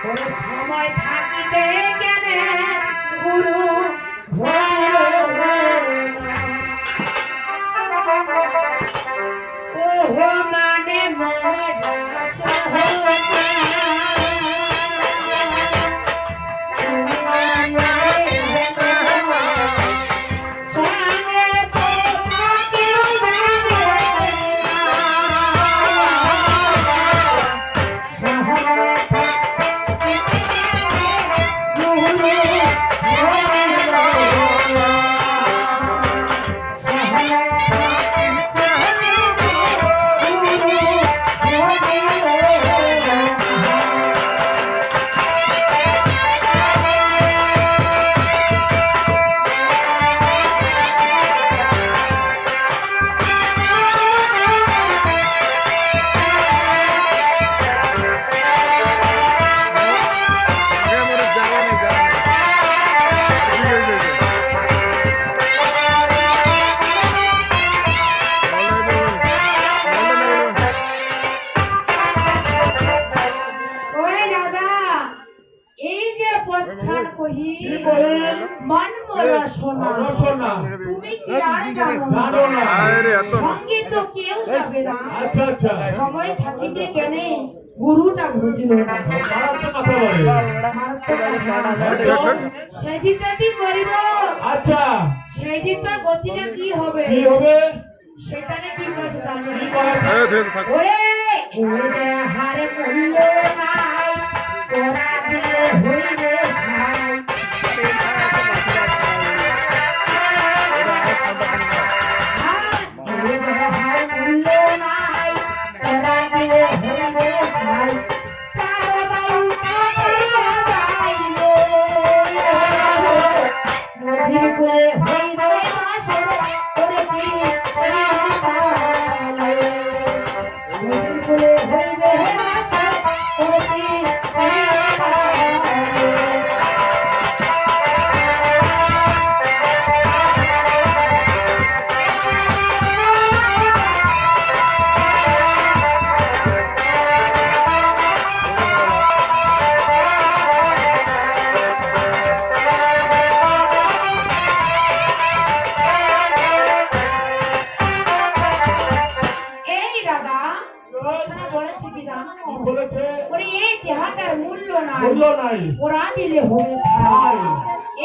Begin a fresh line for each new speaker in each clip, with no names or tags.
ওর সময় থাকিতে কেনে গুরু হইল না। ওহো মানে মরা সহমা তুমি কি আর জানো না? সঙ্গে তো কেউ যাবে না। আচ্ছা আচ্ছা সময় থাকিতে কেনে গুরুটা বুঝলো না। সেই দিনটাতে মরিব। আচ্ছা সেই দিনটার গতিটা কি হবে? কি হবে সেখানে কি বলছে জানো? ওরে ওরে হারে মূল্য নাই তোরা দিয়ে হইবে ভাই। ওরা দিলে হবে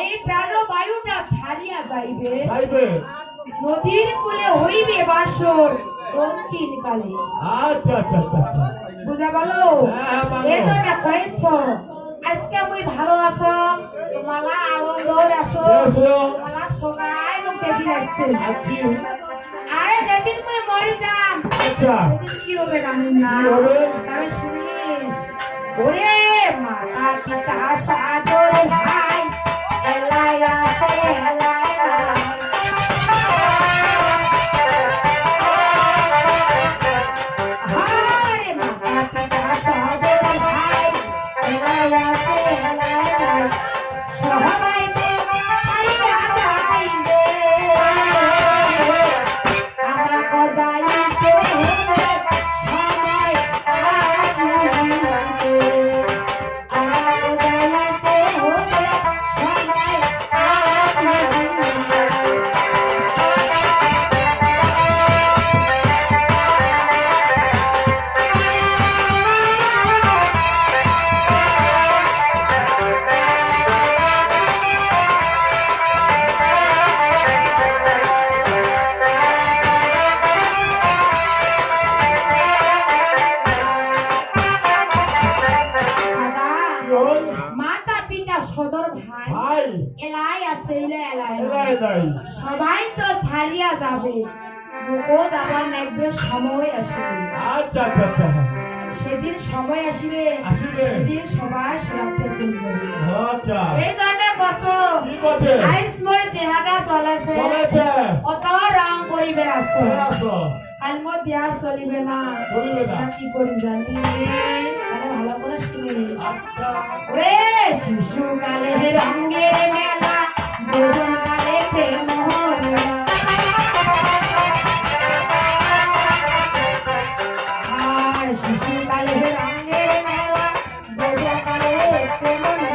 এই প্রাণ বায়ুটা ছাড়িয়া যাইবে নদীর কূলে হইবে বাসর অন্তিম কালে। আচ্ছা আচ্ছা আচ্ছা বুঝা ভালো এই তো এটা কয়েছ আজকে মুই ভালো আছো তোমালা আনন্দ আছো তোমালা সগাই মুখে দিলাইছে আরে যেদিন মুই মরে যাম আচ্ছা সেদিন কি হবে জানেন না? কি হবে তারে শুনিস ওরে মাতা পিতা সাদর ভাই এলায়া সে এলায়া আরে মাতা পিতা সাদর ভাই এলায়া সে এলায়া সবাই তো আইয়া যাইবে আমরা গজাইতে হবে সবাই আসিবে সবাই তো ছাড়িয়া যাবে লোকও যাবার লাগবে সময় আসবে। আচ্ছা আচ্ছা আচ্ছা সেদিন সময় আসবে সেদিন সবাই সরাতে চলবে। আচ্ছা এই জন্য কসো কি কছে আইস মোর দেহাটা চলেছে কত রং করিবে আসো কাল মো দেহা চলিবে না কি করি জানি আরে ভালো করে শুনিস রে শিশু কালে রঙের মেলা যৌবন কালে প্রেম হলো আর শিশু কালে রঙের মেলা যৌবন কালে
দেখতে মন